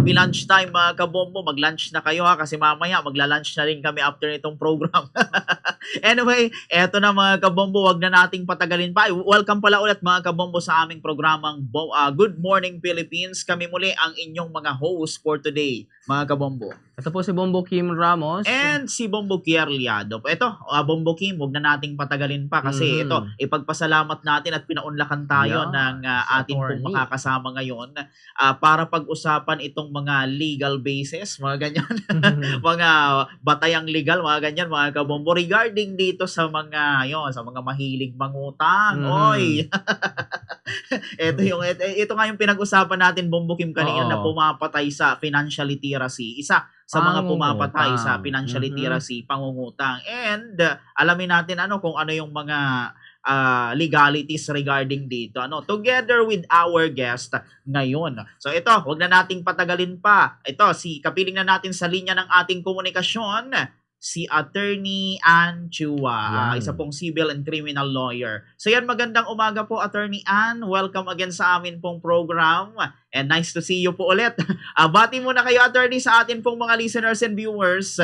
happy lunchtime mga kabombo. Mag-lunch na kayo ha kasi mamaya magla-lunch na rin kami after itong program. Anyway, eto na mga kabombo, wag na nating patagalin pa. Welcome pala ulit mga kabombo sa aming programang Good Morning Philippines. Kami muli ang inyong mga host for today, mga kabombo. Ito po si Bombo Kim Ramos. And si Bombo Kier Liado. Ito, Bombo Kim, huwag na nating patagalin pa kasi ito, ipagpasalamat natin at pinaunlakan tayo ng ating pong makakasama ngayon para pag-usapan itong mga legal basis, mga ganyan, mga batayang legal, mga ganyan, mga kabombo, regarding dito sa mga, sa mga mahilig mangutang. Oy! ito nga yung pinag-usapan natin, Bombo Kim, kanina na pumapatay sa financial literacy. Isa sa mga pumapatay sa financial literacy, pangungutang. And alamin natin kung ano yung mga legalities regarding dito. Together with our guest ngayon. So ito, wag na nating patagalin pa. Ito, kapiling na natin sa linya ng ating komunikasyon, si Attorney Ann Chua, isa pong civil and criminal lawyer. So yan, magandang umaga po, Attorney Ann. Welcome again sa amin pong program. And nice to see you po ulit. Bati muna kayo, Attorney, sa atin pong mga listeners and viewers.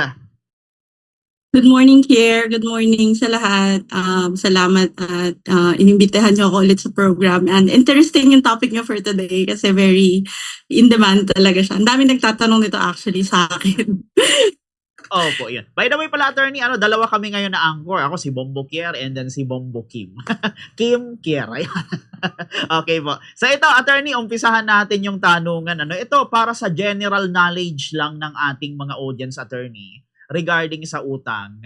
Good morning, Kier. Good morning sa lahat. Salamat at inimbitahan niyo ako ulit sa program. And interesting yung topic niyo for today kasi very in demand talaga siya. Ang dami nagtatanong nito actually sa akin. Opo, yun. By the way pala, Attorney, dalawa kami ngayon na anchor. Ako si Bombo Kier and then si Bombo Kim. Kim Kier. Okay po. So ito, Attorney, umpisahan natin yung tanungan. Ito, para sa general knowledge lang ng ating mga audience, Attorney, regarding sa utang.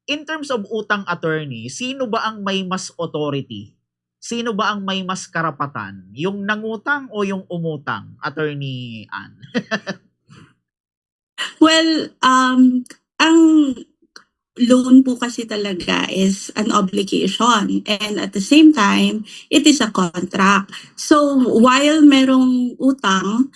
In terms of utang, Attorney, sino ba ang may mas authority? Sino ba ang may mas karapatan? Yung nangutang o yung umutang, Attorney Ann? Well, ang loan po kasi talaga is an obligation and at the same time, it is a contract. So while merong utang,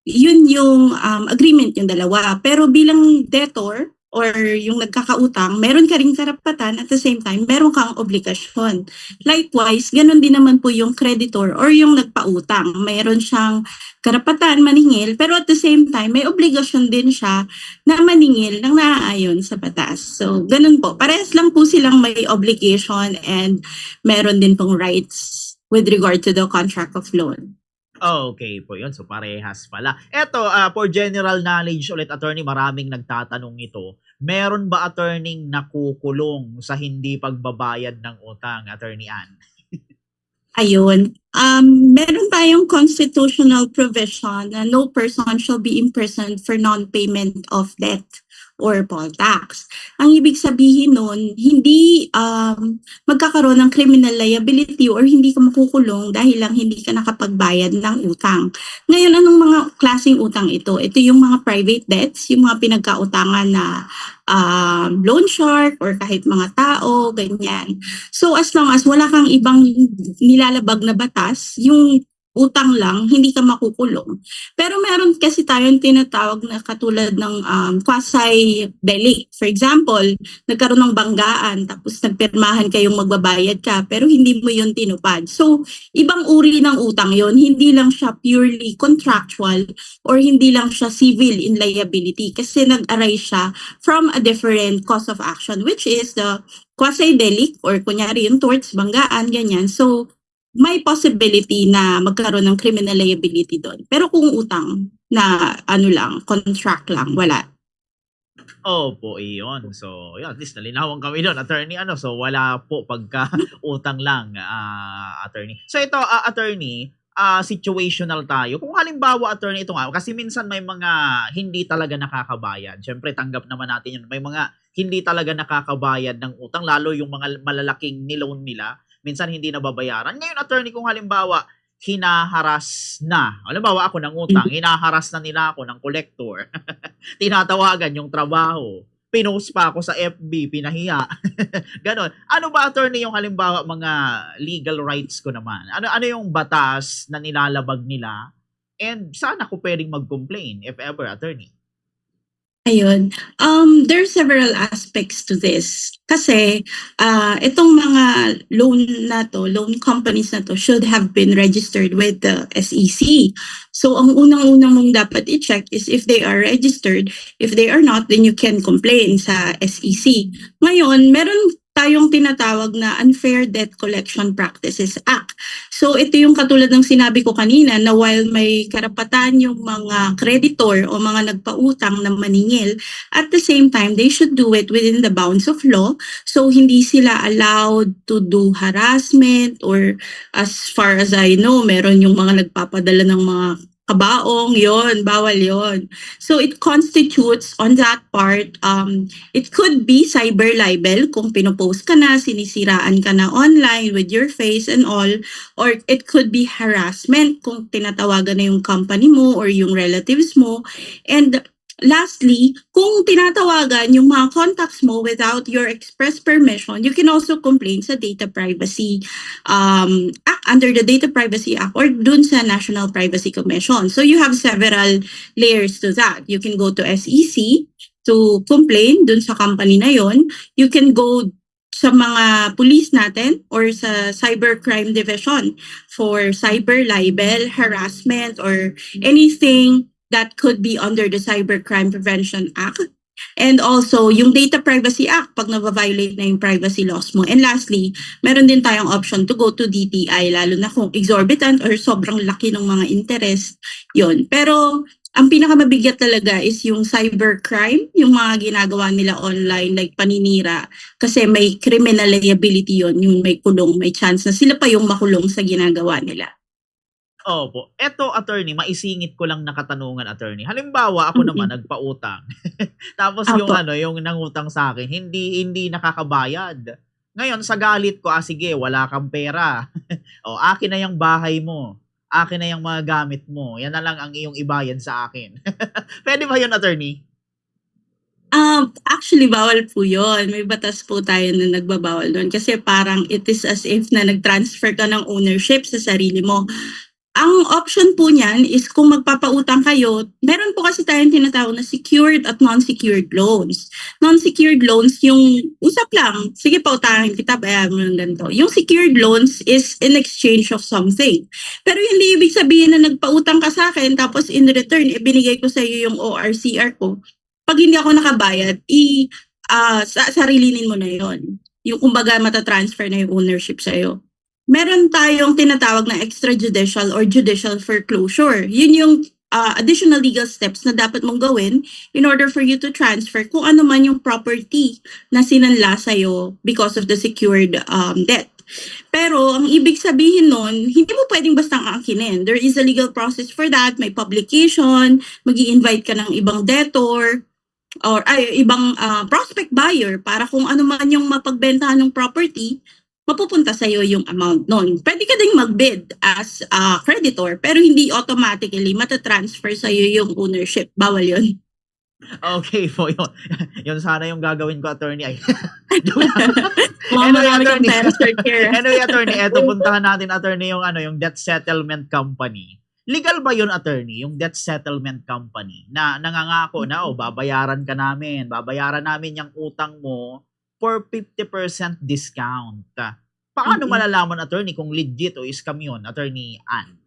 yun yung agreement yung dalawa. Pero bilang debtor or yung nagkakautang, meron ka ring karapatan at the same time, meron kang obligasyon. Likewise, ganun din naman po yung creditor or yung nagpautang. Meron siyang karapatan maningil, pero at the same time, may obligasyon din siya na maningil ng naaayon sa batas. So, ganun po. Parehas lang po silang may obligation and meron din pong rights with regard to the contract of loan. Okay po yun. So, parehas pala. Eto, for general knowledge ulit, Attorney, maraming nagtatanong ito. Meron ba, Attorney, nakukulong sa hindi pagbabayad ng utang, Attorney Ann? Ayun. Meron tayong constitutional provision na no person shall be imprisoned for non-payment of debt or poll tax. Ang ibig sabihin nun, hindi magkakaroon ng criminal liability or hindi ka makukulong dahil lang hindi ka nakapagbayad ng utang. Ngayon, anong mga klaseng utang ito? Ito yung mga private debts, yung mga pinagkautangan na loan shark or kahit mga tao, ganyan. So as long as wala kang ibang nilalabag na batas, yung utang lang, hindi ka makukulong. Pero meron kasi tayong tinatawag na katulad ng quasi-delict. For example, nagkaroon ng banggaan tapos nagpirmahan kayong magbabayad ka pero hindi mo yun tinupad. So, ibang uri ng utang yon, hindi lang siya purely contractual or hindi lang siya civil in liability kasi nag-arise siya from a different cause of action which is the quasi-delict or kunyari yung torts, banggaan, ganyan. So, may possibility na magkaroon ng criminal liability doon. Pero kung utang na contract lang, wala. Opo, iyon. So, at least nalinawan kami doon, Attorney. So, wala po pagka utang lang, Attorney. So, ito, Attorney, situational tayo. Kung halimbawa, Attorney, ito nga, kasi minsan may mga hindi talaga nakakabayad. Siyempre, tanggap naman natin yun. May mga hindi talaga nakakabayad ng utang, lalo yung mga malalaking niloan nila. Minsan hindi nababayaran. Ngayon, Attorney, kung halimbawa, hinaharas na. Halimbawa, ako ng utang, hinaharas na nila ako ng collector. Tinatawagan yung trabaho. Pinost pa ako sa FB, pinahiya. Ganon. Ano ba, Attorney, yung halimbawa mga legal rights ko naman? Ano yung batas na nilalabag nila? And saan ako pwedeng mag-complain, if ever, Attorney? Ayun. There are several aspects to this. Kasi itong mga loan companies na to should have been registered with the SEC. So ang unang-unang mong dapat i-check is if they are registered. If they are not, then you can complain sa SEC. Ngayon, meron tayong tinatawag na Unfair Debt Collection Practices Act. So ito yung katulad ng sinabi ko kanina na while may karapatan yung mga creditor o mga nagpautang na maningil, at the same time, they should do it within the bounds of law. So hindi sila allowed to do harassment or as far as I know, meron yung mga nagpapadala ng mga kabaong, yon bawal yon. So it constitutes on that part, it could be cyber libel kung pinopost ka na, sinisiraan ka na online with your face and all, or it could be harassment kung tinatawagan na yung company mo or yung relatives mo. And lastly, kung tinatawagan yung mga contacts mo without your express permission, you can also complain sa Data Privacy Act, under the Data Privacy Act or dun sa National Privacy Commission. So you have several layers to that. You can go to SEC to complain dun sa company na yon. You can go sa mga police natin or sa cybercrime division for cyber libel, harassment, or anything that could be under the Cybercrime Prevention Act. And also, yung Data Privacy Act, pag na-violate na yung privacy laws mo. And lastly, meron din tayong option to go to DTI, lalo na kung exorbitant or sobrang laki ng mga interest, yon. Pero, ang pinakamabigat talaga is yung cybercrime, yung mga ginagawa nila online, like paninira. Kasi may criminal liability yon, yung may kulong, may chance na sila pa yung makulong sa ginagawa nila. Opo. Eto, attorney, maisingit ko lang na katanungan, attorney. Halimbawa, ako naman nagpautang. Tapos yung Apo. yung nangutang sa akin, hindi nakakabayad. Ngayon, sa galit ko, sige, wala kang pera. O, akin na yung bahay mo. Akin na yung mga gamit mo. Yan na lang ang iyong ibayad sa akin. Pwede ba yun, attorney? Actually, bawal po yun. May batas po tayo na nagbabawal doon. Kasi parang it is as if na nag-transfer ka ng ownership sa sarili mo. Ang option po niyan is kung magpapautang kayo, meron po kasi tayong tinatawag na secured at non-secured loans. Non-secured loans, yung usap lang, sige pautangin kita, bayaran mo ng ganito. Yung secured loans is in exchange of something. Pero hindi ibig sabihin na nagpautang ka sa akin, tapos in return, ibinigay ko sa iyo yung ORCR ko. Pag hindi ako nakabayad, sarilinin mo na yon. Yung kumbaga matatransfer na yung ownership sa iyo. Meron tayong tinatawag na extrajudicial or judicial foreclosure. Yun yung additional legal steps na dapat mong gawin in order for you to transfer kung ano man yung property na sinanla sa'yo because of the secured debt. Pero ang ibig sabihin nun, hindi mo pwedeng bastang aangkinin. There is a legal process for that. May publication, mag-i-invite ka ng ibang debtor, or ibang prospect buyer para kung ano man yung mapagbentahan ng property, mapupunta sa iyo yung amount nun. Pwede ka ding mag-bid as a creditor, pero hindi automatically matatransfer sa iyo yung ownership. Bawal yun. Okay po yun. Yun sana yung gagawin ko, attorney. Ay, Marami kang attorney. pera, Sir Kier. Anyway, attorney, eto puntahan natin, attorney, yung debt settlement company. Legal ba yun, attorney, yung debt settlement company na nangangako na, babayaran namin yung utang mo for 50% discount. Paano malalaman, attorney, kung legit o scam yun, attorney Ann?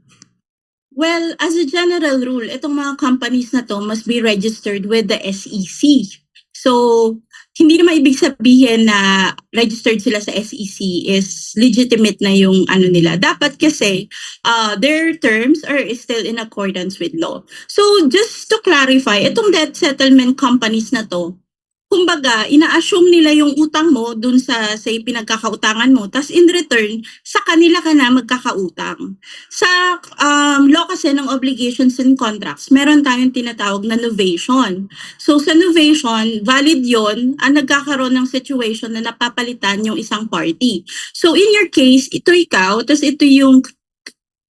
Well, as a general rule, itong mga companies na to must be registered with the SEC. So, hindi naman ibig sabihin na registered sila sa SEC is legitimate na yung ano nila. Dapat kasi their terms are still in accordance with law. So, just to clarify, itong debt settlement companies na to, kumbaga, ina-assume nila yung utang mo dun sa say pinagkakautangan mo, tas in return, sa kanila ka na magkakautang. Sa law kasi ng obligations and contracts, meron tayong tinatawag na novation. So sa novation, valid yon ang nagkakaroon ng situation na napapalitan yung isang party. So in your case, ito ikaw, tas ito yung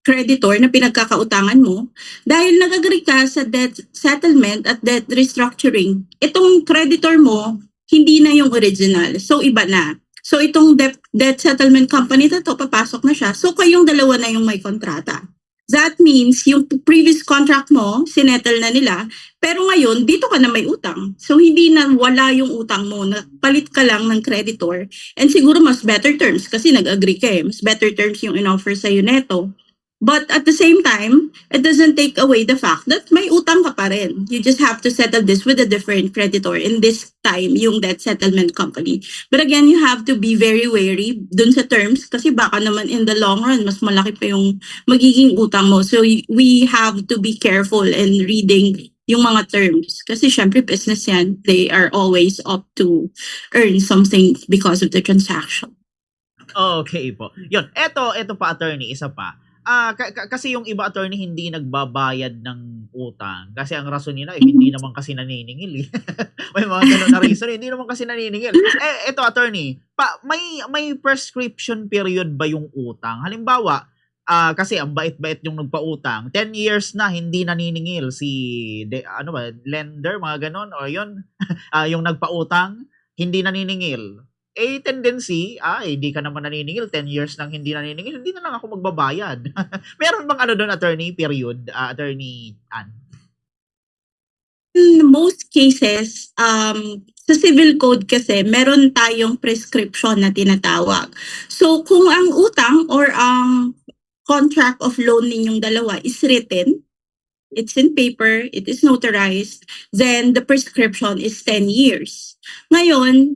creditor na pinagkakautangan mo, dahil nag-agree ka sa debt settlement at debt restructuring, itong creditor mo, hindi na yung original. So, iba na. So, itong debt settlement company na to, papasok na siya. So, kayong dalawa na yung may kontrata. That means yung previous contract mo, sinettle na nila, pero ngayon, dito ka na may utang. So, hindi na wala yung utang mo, palit ka lang ng creditor, and siguro mas better terms kasi nag-agree ka eh, mas better terms yung in-offer sa'yo neto. But at the same time, it doesn't take away the fact that may utang ka pa rin. You just have to settle this with a different creditor. In this time, yung debt settlement company. But again, you have to be very wary dun sa terms kasi baka naman in the long run, mas malaki pa yung magiging utang mo. So we have to be careful in reading yung mga terms. Kasi syempre business yan, they are always up to earn something because of the transaction. Okay po. Yun, eto pa attorney, isa pa. Kasi yung iba attorney hindi nagbabayad ng utang kasi ang rason nila hindi naman kasi naniningil eh. May mga ganun na reason, hindi naman kasi naniningil. Eto attorney, may prescription period ba yung utang? Halimbawa, kasi ang bait-bait yung nagpautang, 10 years na hindi naniningil si lender, mga ganun o yun, yung nagpautang hindi naniningil. Tendency, hindi ka naman naniningil, 10 years nang hindi naniningil, hindi na lang ako magbabayad. Meron bang doon, attorney, period, attorney Ann? In most cases, sa civil code kasi, meron tayong prescription na tinatawag. So, kung ang utang or ang contract of loan ninyong dalawa is written, it's in paper, it is notarized, then the prescription is 10 years. Ngayon,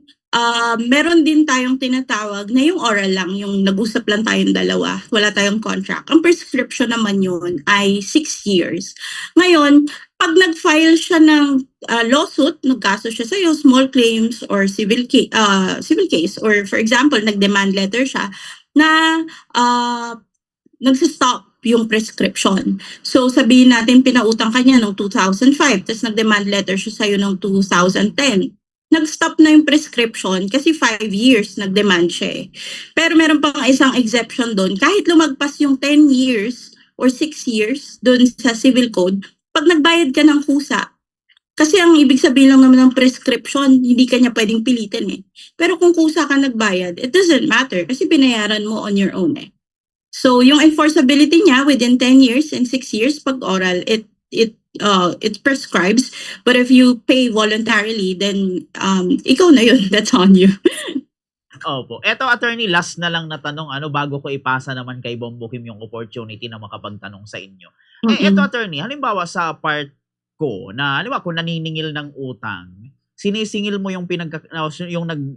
meron din tayong tinatawag na yung oral lang, yung nag-usap lang tayong dalawa, wala tayong contract. Ang prescription naman yun ay 6 years. Ngayon, pag nag-file siya ng lawsuit, nagkaso siya sa'yo, small claims or civil case, or for example, nag-demand letter siya na nagsistop yung prescription. So sabihin natin pinautang ka niya noong 2005, tapos nag-demand letter siya sa'yo noong 2010. Nag-stop na yung prescription kasi 5 years nag-demand siya eh. Pero meron pang isang exception doon. Kahit lumagpas yung 10 years or 6 years doon sa civil code, pag nagbayad ka ng kusa, kasi ang ibig sabihin lang naman ng prescription, hindi ka niya pwedeng pilitin eh. Pero kung kusa ka nagbayad, it doesn't matter kasi binayaran mo on your own eh. So yung enforceability niya within 10 years and 6 years pag oral, it prescribes, but if you pay voluntarily, then ikaw na yun, that's on you. Opo. Eto attorney, last na lang na tanong bago ko ipasa naman kay Bombo Kim yung opportunity na makapagtanong sa inyo. Eto attorney, halimbawa sa part ko na halimbawa kung naniningil ng utang, sinisingil mo yung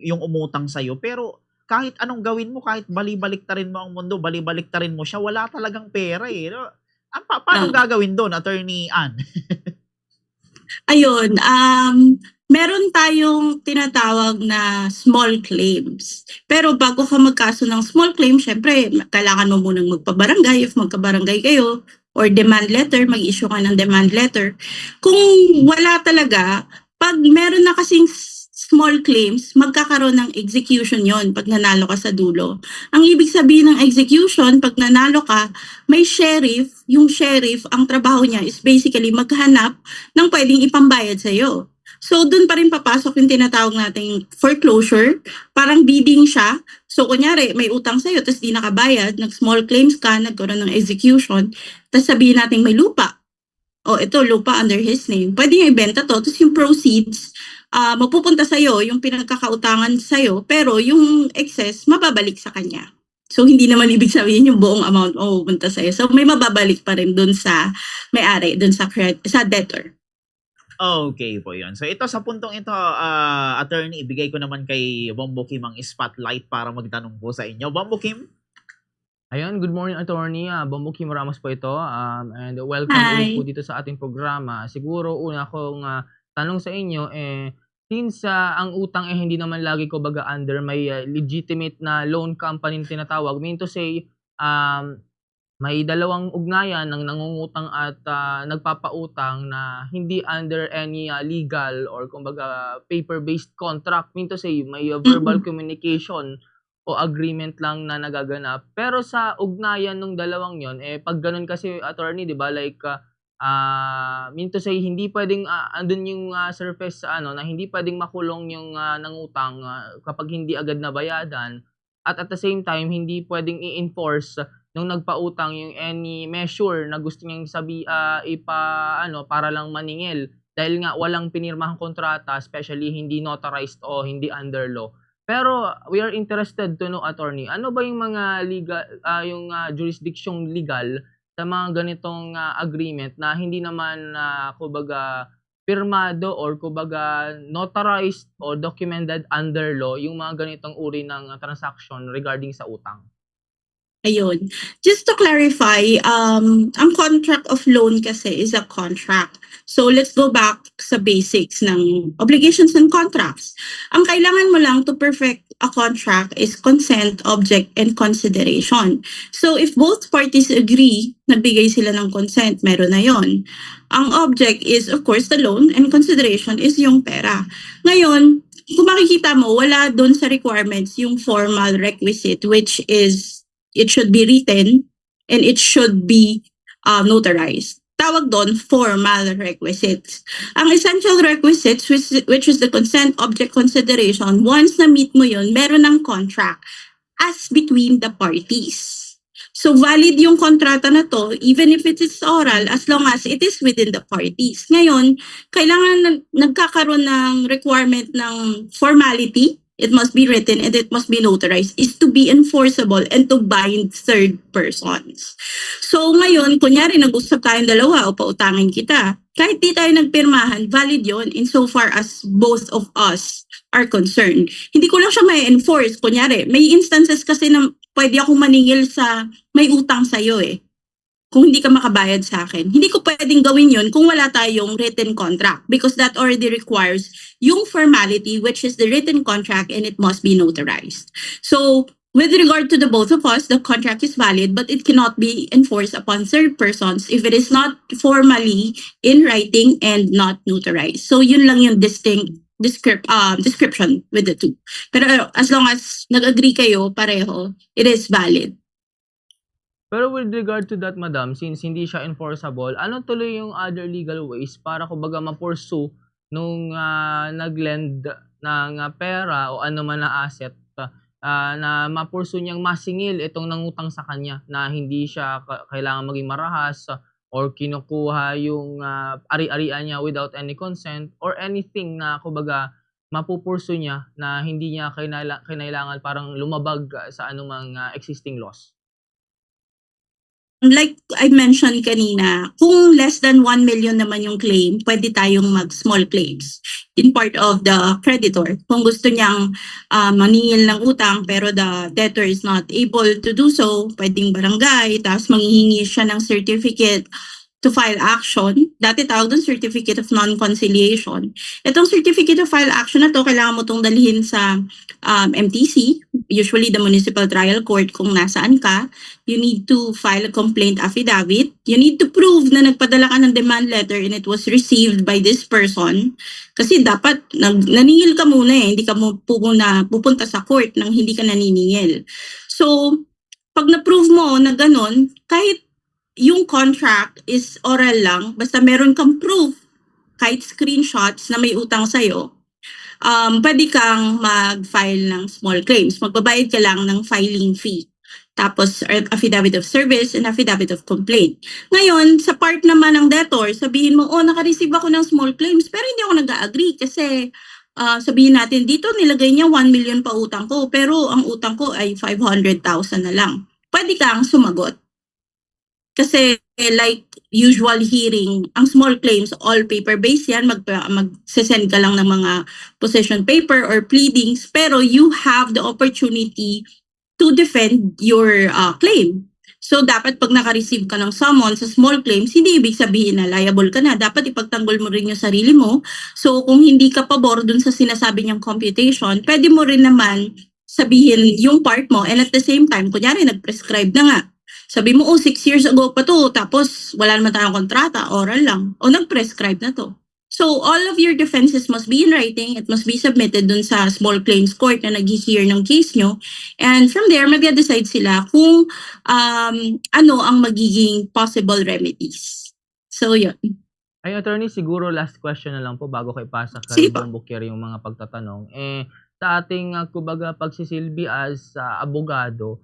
yung umutang sa pero kahit anong gawin mo, kahit bali-baliktarin mo ang mundo, bali-baliktarin mo siya, wala talagang pera eh. No? Paano gagawin doon, attorney Ann? Ayun, meron tayong tinatawag na small claims. Pero bago ka magkaso ng small claim, syempre, kailangan mo munang magpabarangay if magkabarangay kayo, or demand letter, mag-issue ka ng demand letter. Kung wala talaga, pag meron na kasing small claims, magkakaroon ng execution yon pag nanalo ka sa dulo. Ang ibig sabihin ng execution, pag nanalo ka, may sheriff, yung sheriff, ang trabaho niya is basically maghanap ng pwedeng ipambayad sa'yo. So, dun pa rin papasok yung tinatawag nating foreclosure. Parang bidding siya. So, kunyari, may utang sa'yo, tapos di nakabayad, nag-small claims ka, nagkaroon ng execution, tapos sabihin natin may lupa. Ito, lupa under his name. Pwede niya ibenta to, tapos yung proceeds, mapupunta sa'yo, yung pinagkakautangan sa'yo, pero yung excess, mababalik sa kanya. So, hindi naman ibig sabihin yung buong amount mapupunta sa'yo. So, may mababalik pa rin dun sa may-ari, dun sa debtor. Okay po yun. So, ito sa puntong ito, attorney, ibigay ko naman kay Bombo Kim ang spotlight para magtanong po sa inyo. Bombo Kim? Ayun, good morning attorney. Bombo Kim Ramos po ito. And welcome ulit po dito sa ating programa. Siguro una kong tanong sa inyo since ang utang hindi naman lagi ko baga under may legitimate na loan company na tinatawag, mean to say may dalawang ugnayan ng nangungutang at nagpapautang na hindi under any legal or kumbaga paper-based contract, mean to say may verbal communication o agreement lang na nagaganap. Pero sa ugnayan ng dalawang yon pag ganun kasi attorney, 'di ba, like mean to say hindi pwedeng andun yung surface na hindi pwedeng makulong yung nangutang kapag hindi agad nabayadan, at the same time hindi pwedeng i-enforce nung nagpautang yung any measure na gusto niyang para lang maningil dahil nga walang pinirmahang kontrata, especially hindi notarized o hindi under law. Pero we are interested to know, attorney, ano ba yung mga jurisdiction's legal sa mga ganitong agreement na hindi naman kumbaga pirmado or kumbaga notarized or documented under law yung mga ganitong uri ng transaction regarding sa utang? Ayun. Just to clarify, ang contract of loan kasi is a contract. So let's go back sa basics ng obligations and contracts. Ang kailangan mo lang to perfect a contract is consent, object, and consideration. So if both parties agree, nagbigay sila ng consent, meron na yon. Ang object is of course the loan and consideration is yung pera. Ngayon, kung makikita mo, wala doon sa requirements yung formal requisite which is it should be written and it should be notarized. Tawag doon formal requisites. Ang essential requisites which is the consent, object, consideration, once na meet mo yun, meron ng contract as between the parties. So valid yung kontrata na to even if it is oral as long as it is within the parties. Ngayon, kailangan nagkakaroon ng requirement ng formality. It must be written and it must be notarized is to be enforceable and to bind third persons. So ngayon, kunyari nag-usap tayong dalawa o pautangin kita, kahit di tayo nagpirmahan, valid yon insofar as both of us are concerned. Hindi ko lang siya may enforce. Kunyari, may instances kasi na pwede akong maningil sa may utang sa'yo kung hindi ka makabayad sa akin. Hindi ko pwedeng gawin yun kung wala tayong written contract because that already requires yung formality which is the written contract and it must be notarized. So, with regard to the both of us, the contract is valid but it cannot be enforced upon third persons if it is not formally in writing and not notarized. So, yun lang yung description with the two. Pero as long as nag-agree kayo pareho, it is valid. Pero with regard to that, madam, since hindi siya enforceable, ano tuloy yung other legal ways para kumbaga ma-pursue nung nag-lend ng pera o ano man na asset na ma-pursue niyang masingil itong nangutang sa kanya na hindi siya kailangan maging marahas or kinukuha yung ari-arian niya without any consent or anything na kumbaga mapupursu niya na hindi niya kinailangan parang lumabag sa anumang existing laws. Like I mentioned kanina, kung less than 1 million naman yung claim, pwede tayong mag-small claims in part of the creditor. Kung gusto niyang maningil ng utang pero the debtor is not able to do so, pwedeng barangay, tapos manghihingi siya ng certificate to file action. Dati tawag doon certificate of non-conciliation. Itong certificate of file action na to, kailangan mo itong dalhin sa MTC, usually the municipal trial court kung nasaan ka. You need to file a complaint affidavit. You need to prove na nagpadala ka ng demand letter and it was received by this person. Kasi dapat naningil ka muna hindi ka pupunta sa court nang hindi ka naniningil. So, pag na-prove mo na ganun, kahit yung contract is oral lang, basta meron kang proof, kahit screenshots na may utang sa'yo, pwede kang mag-file ng small claims. Magbabayad ka lang ng filing fee. Tapos affidavit of service and affidavit of complaint. Ngayon, sa part naman ng debtor, sabihin mo, naka-receive ako ng small claims pero hindi ako nag-agree kasi sabihin natin, dito nilagay niya 1 million pa utang ko pero ang utang ko ay 500,000 na lang. Pwede kang sumagot. Kasi like usual hearing, ang small claims, all paper-based yan, mag-send ka lang ng mga possession paper or pleadings, pero you have the opportunity to defend your claim. So dapat pag naka-receive ka ng summons sa small claims, hindi ibig sabihin na liable ka na. Dapat ipagtanggol mo rin yung sarili mo. So kung hindi ka pabor dun sa sinasabi niyang computation, pwede mo rin naman sabihin yung part mo and at the same time, kunyari nag-prescribe na nga. Sabi mo, 6 years ago pa to, tapos wala naman tayong kontrata, oral lang. O nag-prescribe na to. So, all of your defenses must be in writing. It must be submitted dun sa small claims court na nag-hear ng case nyo. And from there, mag-decide sila kung ano ang magiging possible remedies. So, yun. Ay, attorney, siguro last question na lang po bago ko ipasa kay Sige po. Bong Bukier yung mga pagtatanong. Sa ating kumbaga pagsisilbi as abogado,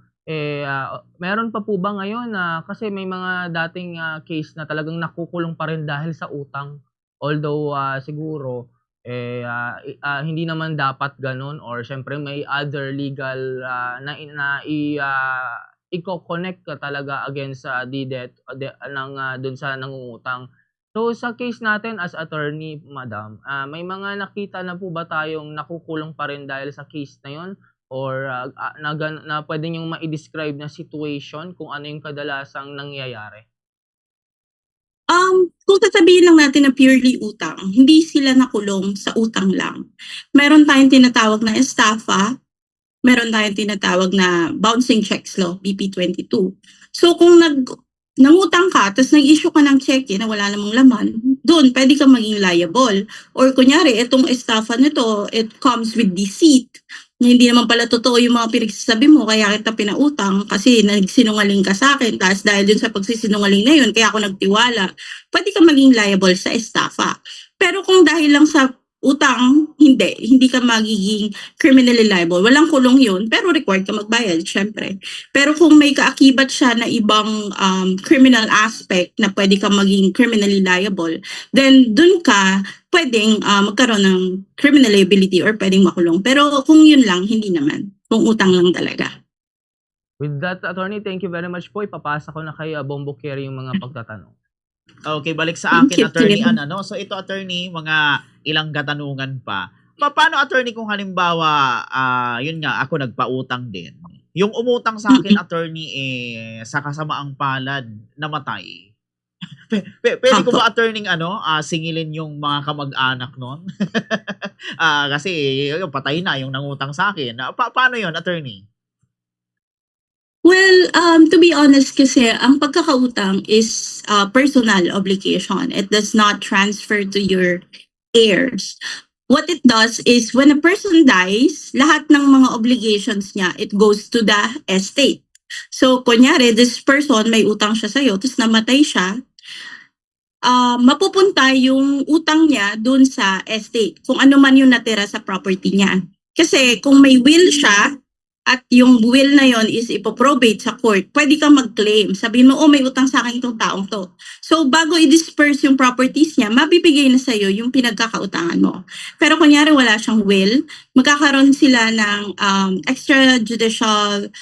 meron pa po ba ngayon na kasi may mga dating case na talagang nakukulong pa rin dahil sa utang. Although siguro hindi naman dapat gano'n or siyempre may other legal iko-connect ka talaga against sa the debt ng dun sa nangungutang. So sa case natin as attorney, madam, may mga nakita na po ba tayong nakukulong pa rin dahil sa case na 'yon or na puwede niyong mai-describe na situation kung ano yung kadalasang nangyayari? Kung sasabihin lang natin na purely utang, hindi sila nakulong sa utang lang. Meron tayong tinatawag na estafa, meron tayong tinatawag na bouncing checks law, BP 22. So kung nangutang ka tapos nag-issue ka ng cheque na wala namang laman, doon pwede kang maging liable. Or kunyari, itong estafa nito, it comes with deceit na hindi naman pala totoo yung mga pinagsasabi mo kaya kita pinautang kasi nagsinungaling ka sa akin tapos dahil dun sa pagsisinungaling na yun kaya ako nagtiwala, pwede kang maging liable sa estafa. Pero kung dahil lang sa utang, hindi ka magiging criminally liable. Walang kulong yun, pero required ka magbayad, syempre. Pero kung may kaakibat siya na ibang criminal aspect na pwede ka maging criminally liable, then dun ka pwedeng magkaroon ng criminal liability or pwedeng makulong. Pero kung yun lang, hindi naman. Kung utang lang talaga. With that, attorney, thank you very much po. Ipapasa ko na kay Bombo Kerry yung mga pagtatanong. Okay, balik sa akin, Thank you, attorney Tim. Ann, So ito, attorney, mga ilang katanungan pa. Paano, attorney, kung halimbawa, yun nga, ako nagpautang din. Yung umutang sa akin, attorney, sa kasamaang palad, namatay. Pwede ko ba, attorney, singilin yung mga kamag-anak nun? Kasi, patay na yung nangutang sa akin. Paano yun, attorney? Well, to be honest kasi, ang pagkakautang is personal obligation. It does not transfer to your heirs. What it does is when a person dies, lahat ng mga obligations niya, it goes to the estate. So, kunyari, this person, may utang siya sa'yo, tapos namatay siya, mapupunta yung utang niya dun sa estate, kung ano man yung natira sa property niya. Kasi kung may will siya, at yung will na yon is ipoprobate sa court, pwede kang mag-claim. Sabihin mo, may utang sa akin itong taong to. So, bago i-disperse yung properties niya, mabibigay na sa'yo yung pinagkakautangan mo. Pero kunyari wala siyang will, magkakaroon sila ng extrajudicial,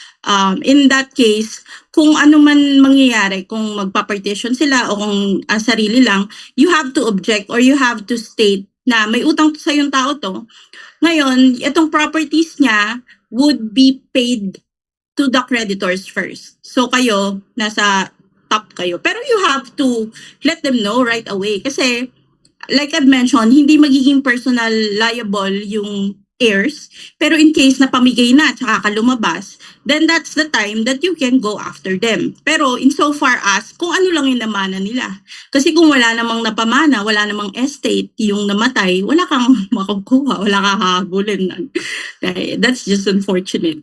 in that case, kung ano man mangyayari, kung magpa-partition sila o kung sarili lang, you have to object or you have to state na may utang sa yung tao to. Ngayon, itong properties niya would be paid to the creditors first. So kayo, nasa top kayo. Pero you have to let them know right away. Kasi, like I've mentioned, hindi magiging personal liable yung heirs. Pero in case na pamigay na at saka ka lumabas, then that's the time that you can go after them. Pero insofar as kung ano lang yung namana nila. Kasi kung wala namang napamana, wala namang estate, yung namatay, wala kang makukuha, wala kang hahabulin. That's just unfortunate.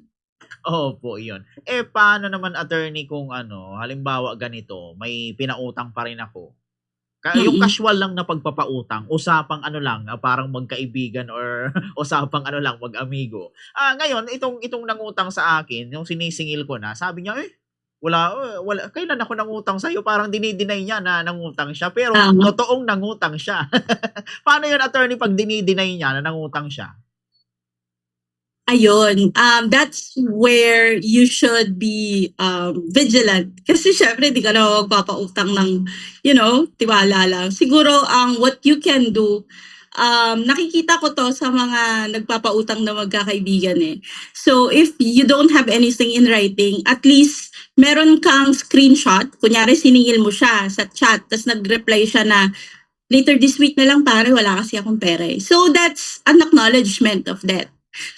Opo, yun. Paano naman, attorney, kung halimbawa ganito, may pinautang pa rin ako. Yung casual lang na pagpapautang, usapang lang, parang magkaibigan or usapang lang, mag-amigo. Ngayon, itong nangutang sa akin, yung sinisingil ko na, sabi niya, wala, kailan ako nangutang sa'yo? Parang dinideny niya na nangutang siya, pero totoong nangutang siya. Paano yun, attorney, pag dinideny niya na nangutang siya? Ayun, that's where you should be vigilant. Kasi syempre, di ka na magpapautang ng, tiwala lang. Siguro, what you can do, nakikita ko to sa mga nagpapautang na magkakaibigan eh. So, if you don't have anything in writing, at least, meron kang screenshot. Kunyari, siningil mo siya sa chat, tapos nag-reply siya na, later this week na lang pare, wala kasi akong pera eh. So, that's an acknowledgement of debt.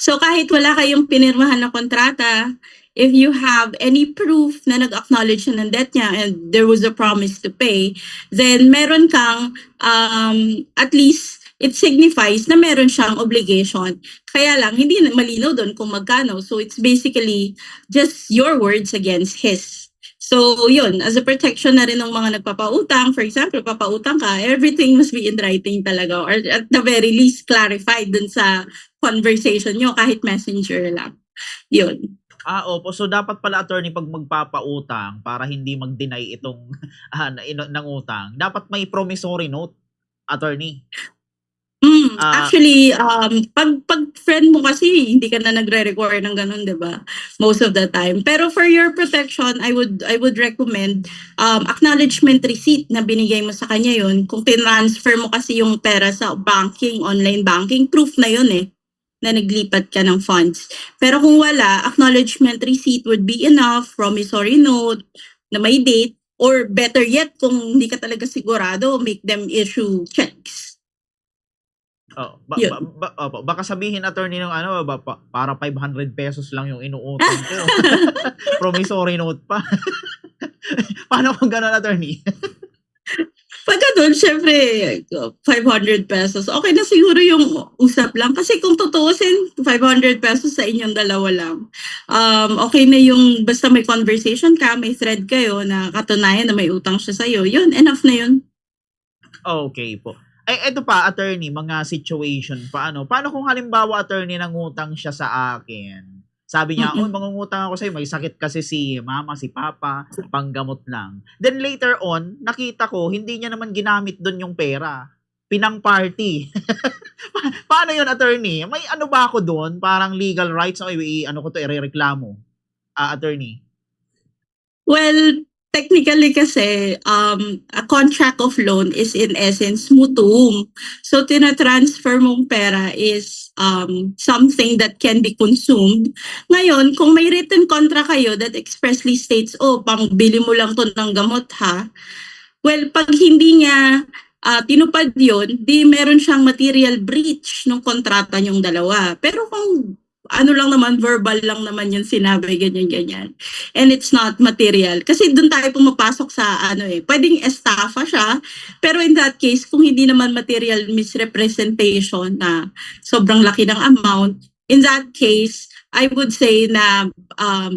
So kahit wala kayong pinirmahan na kontrata, if you have any proof na nag-acknowledge siya ng debt niya and there was a promise to pay, then meron kang, at least it signifies na meron siyang obligation. Kaya lang, hindi malinaw doon kung magkano. So it's basically just your words against his. So yun, as a protection na rin ng mga nagpapautang, for example, papautang ka, everything must be in writing talaga or at the very least clarified dun sa conversation nyo kahit messenger lang. Yun. Opo. So, dapat pala attorney 'pag magpapautang para hindi mag-deny itong, ng utang, dapat may promissory note, attorney. Ah, Actually, 'pag friend mo kasi hindi ka na nagre-require ng gano'n, 'di ba? Most of the time. Pero for your protection, I would recommend, acknowledgement receipt na binigay mo sa kanya 'yun. Kung tinransfer mo kasi yung pera sa banking, online banking, proof na 'yun, eh, na naglipat ka ng funds. Pero kung wala, acknowledgement receipt would be enough, promissory note na may date, or better yet, kung hindi ka talaga sigurado, make them issue checks. Oo, Yun. opo, baka sabihin attorney ng para ₱500 lang yung inuutang ko. Promissory note pa. Paano kung gano'n, attorney? Pagka dun siyempre ₱500, okey na siguro yung usap lang. Kasi kung tutuusin ₱500 sa inyong dalawa lang, okey na yung basta may conversation ka, may thread kayo na katunayan na may utang siya sa'yo, yun, enough na yun. Okay po. Eto pa attorney, mga situation pa paano kung halimbawa attorney nangutang siya sa akin, sabi niya, "Uy, Mm. mangungutang ako sa'yo, may sakit kasi si mama, si papa, panggamot lang." Then later on, nakita ko hindi niya naman ginamit dun yung pera, pinang-party. Paano yun attorney? May ba ako dun, parang legal rights na ko 'to, irereklamo, attorney? Well, technically kasi, a contract of loan is in essence mutuum. So, tina-transfer mong pera is, something that can be consumed. Ngayon, kung may written contract kayo that expressly states, "Oh, pangbili mo lang 'to ng gamot ha." Well, 'pag hindi niya, tinupad yun, 'di meron siyang material breach nung kontrata niyong dalawa. Pero kung ano lang naman, verbal lang naman yung sinabi, ganyan-ganyan, and it's not material. Kasi dun tayo pumapasok sa puwedeng estafa siya, pero in that case, kung hindi naman material misrepresentation na sobrang laki ng amount, in that case, I would say na,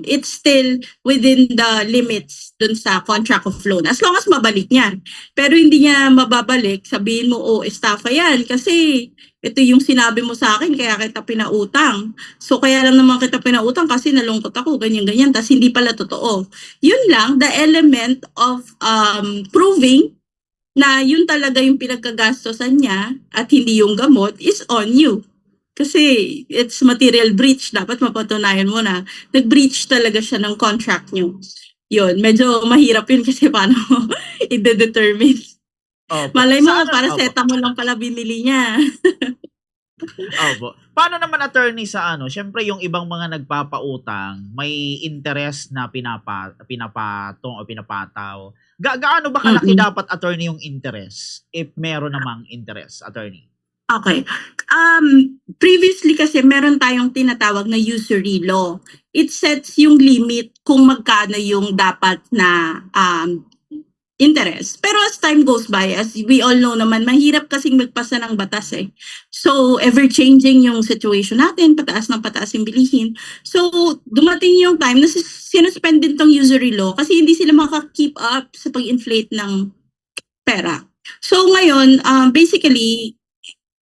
it's still within the limits dun sa contract of loan, as long as mabalik niya. Pero hindi niya mababalik, sabihin mo, "Oh, estafa 'yan kasi ito yung sinabi mo sa akin kaya kita pinautang. So, kaya lang naman kita pinautang kasi nalungkot ako, ganyan-ganyan." Tas hindi pala totoo. Yun lang, the element of, proving na yun talaga yung pinagkagastusan niya at hindi yung gamot is on you. Kasi it's material breach, dapat mapatunayan mo na nag-breach talaga siya ng contract niyo. Yun, medyo mahirap yun kasi paano mo ide-determine. Opo. Malay Sa mo opo. paracetamol lang pala binili niya. Opo. Paano naman attorney sa siyempre yung ibang mga nagpapautang may interest na pinapatong o pinapataw. Gaano ba kalaki Mm. dapat attorney yung interest if meron namang interest, attorney? Okay. Previously kasi meron tayong tinatawag na usury law. It sets yung limit kung magkano yung dapat na, interest. Pero as time goes by, as we all know naman, mahirap kasing magpasa ng batas, eh. So, ever-changing yung situation natin, pataas ng pataas yung bilihin. So, dumating yung time na sinuspend din tong usury law kasi hindi sila maka-keep up sa pag-inflate ng pera. So, ngayon, basically,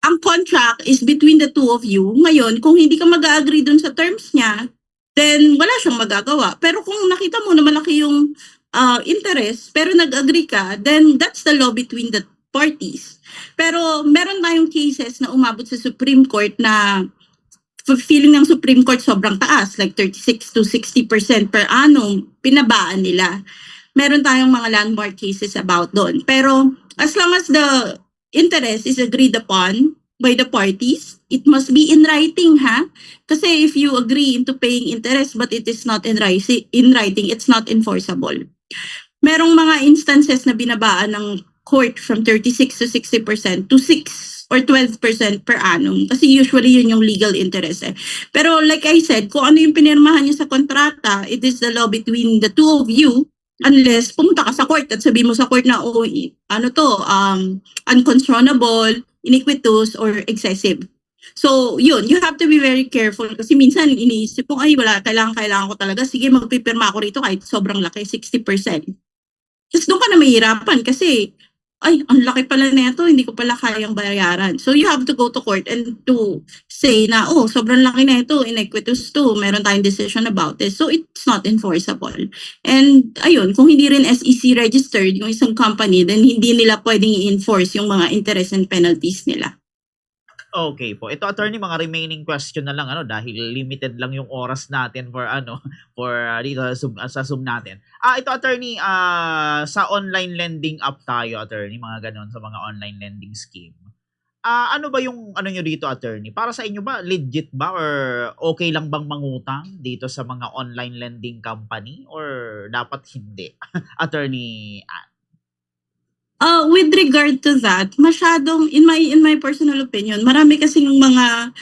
ang contract is between the two of you. Ngayon, kung hindi ka mag-agree dun sa terms niya, then wala siyang magagawa. Pero kung nakita mo na malaki yung interest, pero nag-agree ka, then that's the law between the parties. Pero meron tayong cases na umabot sa Supreme Court na feeling ng Supreme Court sobrang taas, like 36 to 60% per annum, pinabaan nila. Meron tayong mga landmark cases about doon. Pero as long as the interest is agreed upon by the parties, it must be in writing, ha? Kasi if you agree into paying interest but it is not in writing, it's not enforceable. Merong mga instances na binabaan ng court from 36 to 60% to 6 or 12% per annum. Kasi usually yun yung legal interest, eh. Pero like I said, kung ano yung pinirmahan niyo sa kontrata, it is the law between the two of you, unless pumunta ka sa court at sabihin mo sa court na, "Oh, unconscionable, iniquitous, or excessive." So, yun, you have to be very careful kasi minsan iniisip ko, "Ay, wala, kailangan ko talaga. Sige, magpipirma ako rito kahit sobrang laki, 60%." Tapos doon ka na mahihirapan kasi ay, ang laki pala nito, hindi ko pala kayang bayaran. So you have to go to court and to say na, oh, sobrang laki na ito, iniquitous to, meron tayong decision about this. So it's not enforceable. And ayun, kung hindi rin SEC registered yung isang company, then hindi nila pwedeng i-enforce yung mga interest and penalties nila. Okay po. Ito attorney, mga remaining question na lang dahil limited lang yung oras natin for dito sa Zoom natin. Ito attorney, sa online lending app tayo attorney, mga ganon sa mga online lending scheme. Ano ba yung nyo dito attorney? Para sa inyo ba legit ba or okay lang bang mangutang dito sa mga online lending company or dapat hindi? Attorney Ann. With regard to that, masyadong, in my personal opinion, marami kasing mga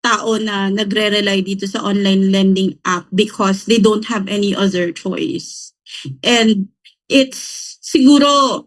tao na nagre-rely dito sa online lending app because they don't have any other choice. And it's siguro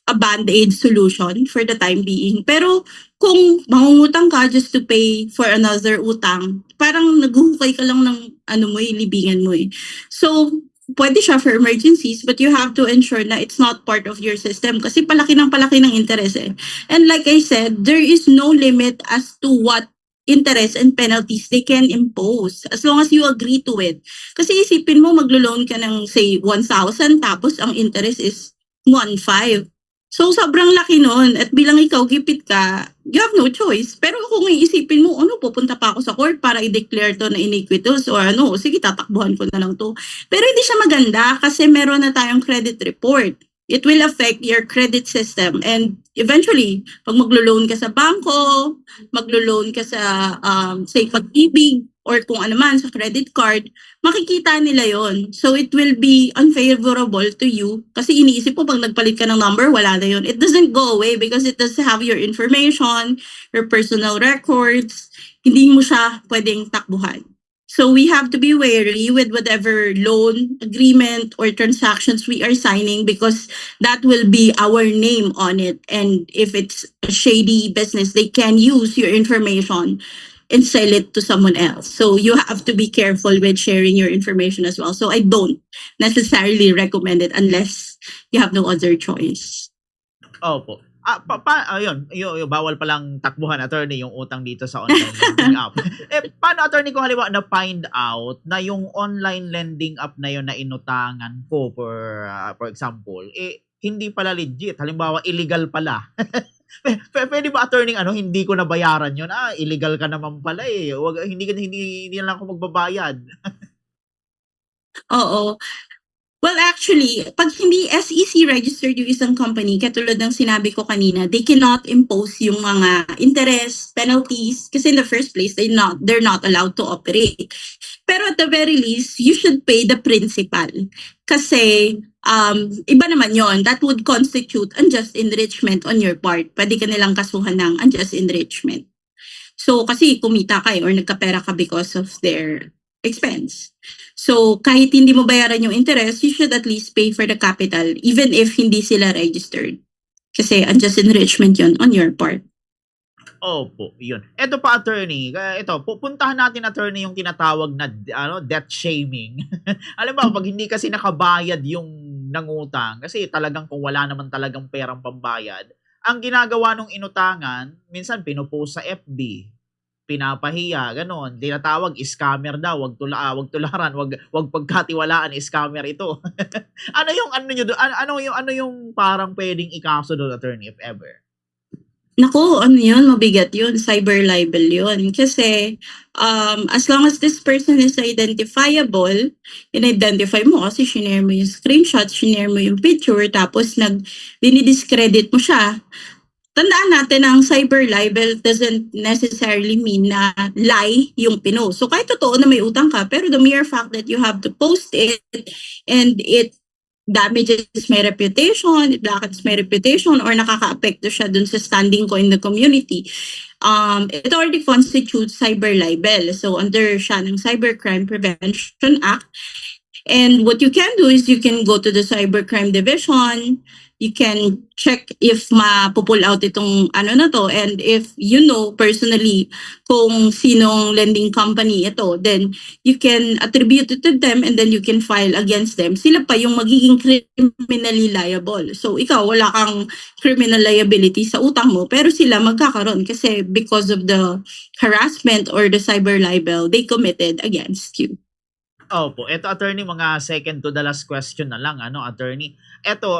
a band-aid solution for the time being. Pero kung mangungutang ka just to pay for another utang, parang naghuhukay ka lang ng libingan mo eh. So, pwede siya for emergencies, but you have to ensure na it's not part of your system kasi palaki ng interest eh. And like I said, there is no limit as to what interest and penalties they can impose as long as you agree to it. Kasi isipin mo, maglo-loan ka ng say 1,000 tapos ang interest is 1,500. So, sobrang laki nun. At bilang ikaw, gipit ka, you have no choice. Pero kung iisipin mo, pupunta pa ako sa court para i-declare to na iniquitous or sige, tatakbuhan ko na lang to. Pero hindi siya maganda kasi meron na tayong credit report. It will affect your credit system. And eventually, pag maglo-loan ka sa bangko, maglo-loan ka sa, say, Pag-ibig, or kung ano man sa credit card, makikita nila yon. So it will be unfavorable to you kasi iniisip mo pag nagpalit ka ng number, wala na yun. It doesn't go away because it does have your information, your personal records. Hindi mo siya pwedeng takbuhan. So we have to be wary with whatever loan agreement or transactions we are signing because that will be our name on it. And if it's a shady business, they can use your information and sell it to someone else. So you have to be careful with sharing your information as well. So I don't necessarily recommend it unless you have no other choice. Opo. Ayun, bawal palang takbuhan attorney yung utang dito sa online lending app. Paano attorney kung halimbawa na find out na yung online lending app na yun na inutangan ko for example, hindi pala legit. Halimbawa illegal pala. Pwede ba attorney hindi ko nabayaran yun? Illegal ka naman pala eh. Hindi na lang ako magbabayad. Oo. Well, actually, pag hindi SEC registered yung isang company, katulad ng sinabi ko kanina, they cannot impose yung mga interest, penalties, kasi in the first place, they're not allowed to operate. Pero at the very least, you should pay the principal. Kasi, iba naman yon, that would constitute unjust enrichment on your part. Pwede ka nilang kasuhan ng unjust enrichment. So, kasi kumita ka or nagkapera ka because of their expense. So, kahit hindi mo bayaran yung interest, you should at least pay for the capital even if hindi sila registered. Kasi unjust enrichment yon on your part. Opo, yun. Ito pa attorney, pupuntahan natin attorney yung tinatawag na debt shaming. Alam mo, pag hindi kasi nakabayad yung nangutang, kasi talagang kung wala naman talagang perang pambayad, ang ginagawa nung inutangan, minsan pinupost sa FB, pinapahiya, ganon. Tinatawag scammer daw, wag tularan, wag pagkatiwalaan, scammer ito. Ano yung parang pwedeng ikaso doon attorney if ever? Naku, mabigat yun, cyber libel yun. Kasi as long as this person is identifiable, in-identify mo kasi shinare mo yung screenshot, shinare mo yung picture, tapos dinidiscredit mo siya. Tandaan natin ang cyber libel doesn't necessarily mean na lie yung pinost. So kahit totoo na may utang ka, pero the mere fact that you have to post it and it damages my reputation, it blackens my reputation, or nakaka-apekto siya dun sa standing ko in the community, it already constitutes cyber libel. So under siya ng Cybercrime Prevention Act. And what you can do is you can go to the cybercrime division, you can check if ma-pull out itong ano na to, and if you know personally kung sinong lending company ito, then you can attribute it to them and then you can file against them. Sila pa yung magiging criminally liable. So ikaw, wala kang criminal liability sa utang mo, pero sila magkakaroon kasi because of the harassment or the cyber libel they committed against you. Opo, eto attorney, mga second to the last question na lang, ano, attorney. Eto,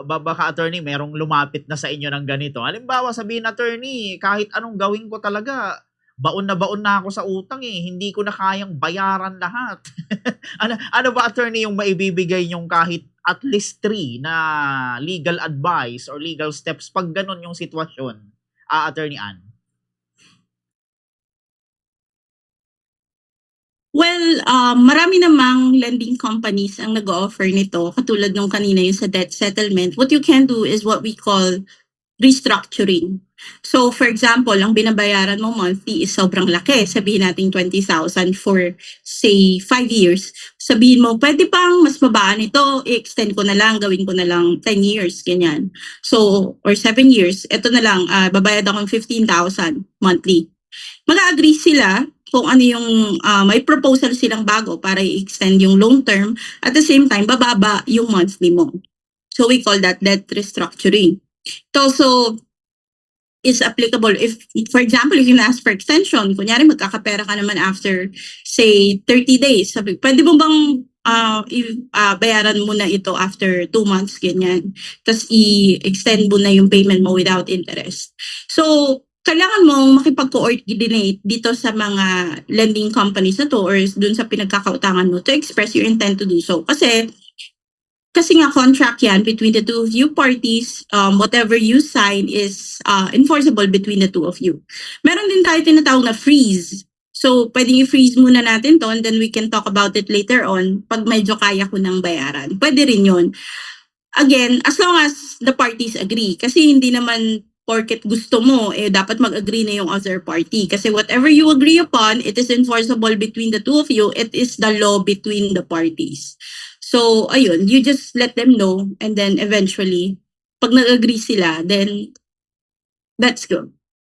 baka attorney, merong lumapit na sa inyo ng ganito. Halimbawa, sabihin attorney, kahit anong gawin ko talaga, baon na ako sa utang eh. Hindi ko na kayang bayaran lahat. ano ba attorney yung maibibigay yung kahit at least 3 na legal advice or legal steps pag ganun yung sitwasyon, attorney Ann? Well, marami namang lending companies ang nag-offer nito, katulad nung kanina yung sa debt settlement. What you can do is what we call restructuring. So, for example, ang binabayaran mo monthly is sobrang laki. Sabihin natin 20,000 for, say, 5 years. Sabihin mo, pwede pang mas mabaan ito, i-extend ko na lang, gawin ko na lang 10 years, ganyan. So, or 7 years, ito na lang, babayad akong 15,000 monthly. Mag-agree sila kung ano yung may proposal silang bago para i-extend yung long term, at the same time bababa yung monthly mo. So we call that debt restructuring. It also is applicable if, for example, if you ask for extension, kunyari magkakapera ka naman after, say, 30 days. Sabi, pwede mo bang bayaran mo na ito after 2 months, ganyan. Tapos i-extend mo na yung payment mo without interest. So, kailangan mong makipag-coordinate dito sa mga lending companies na to or dun sa pinagkakautangan mo to express your intent to do so. Kasi nga contract yan between the two of you parties, whatever you sign is enforceable between the two of you. Meron din tayo tinatawag na freeze. So, pwedeng i-freeze muna natin to and then we can talk about it later on pag medyo kaya ko ng bayaran. Pwede rin yun. Again, as long as the parties agree. Kasi hindi naman porket gusto mo, dapat mag-agree na yung other party. Kasi whatever you agree upon, it is enforceable between the two of you. It is the law between the parties. So, ayun, you just let them know and then eventually, pag nag-agree sila, then that's good.